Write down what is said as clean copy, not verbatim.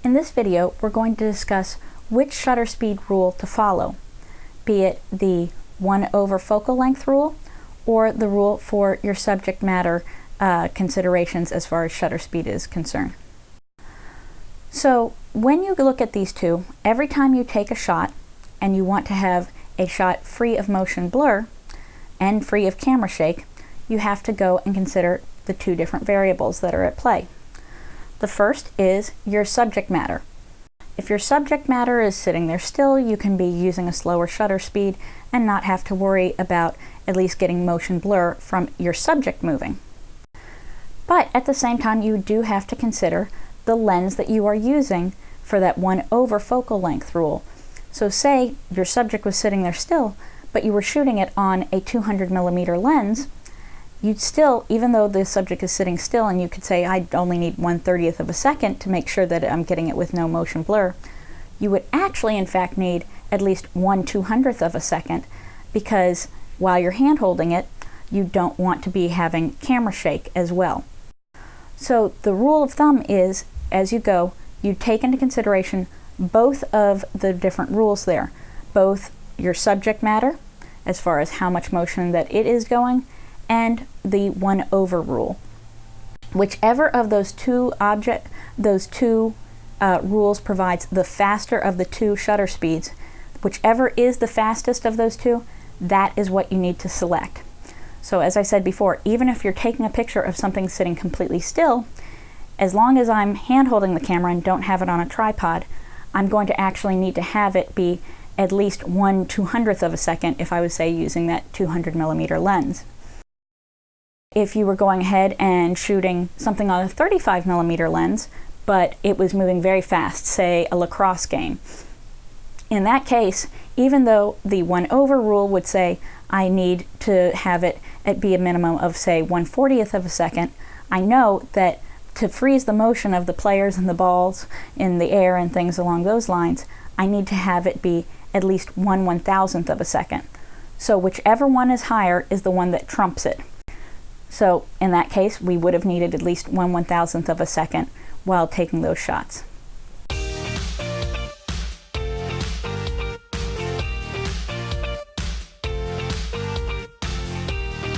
In this video, we're going to discuss which shutter speed rule to follow, be it the 1/over focal length rule or the rule for your subject matter considerations as far as shutter speed is concerned. So when you look at these two, every time you take a shot and you want to have a shot free of motion blur and free of camera shake, you have to go and consider the two different variables that are at play. The first is your subject matter. If your subject matter is sitting there still, you can be using a slower shutter speed and not have to worry about at least getting motion blur from your subject moving. But at the same time, you do have to consider the lens that you are using for that 1/over focal length rule. So say your subject was sitting there still, but you were shooting it on a 200mm lens, you'd still, even though the subject is sitting still and you could say, I only need 1/30th of a second to make sure that I'm getting it with no motion blur, you would actually in fact need at least 1/200th of a second, because while you're hand holding it, you don't want to be having camera shake as well. So the rule of thumb is, as you go, you take into consideration both of the different rules there, both your subject matter, as far as how much motion that it is going, and the 1/over rule. Whichever of those two rules provides the faster of the two shutter speeds, whichever is the fastest of those two, that is what you need to select. So as I said before, even if you're taking a picture of something sitting completely still, as long as I'm hand holding the camera and don't have it on a tripod, I'm going to actually need to have it be at least 1/200th of a second if I was, say, using that 200mm lens. If you were going ahead and shooting something on a 35mm lens, but it was moving very fast, say a lacrosse game, in that case, even though the 1/over rule would say I need to have it be a minimum of, say, 1/40th of a second, I know that to freeze the motion of the players and the balls in the air and things along those lines, I need to have it be at least 1/1000th of a second. So whichever one is higher is the one that trumps it. So in that case, we would have needed at least 1/1000th of a second while taking those shots.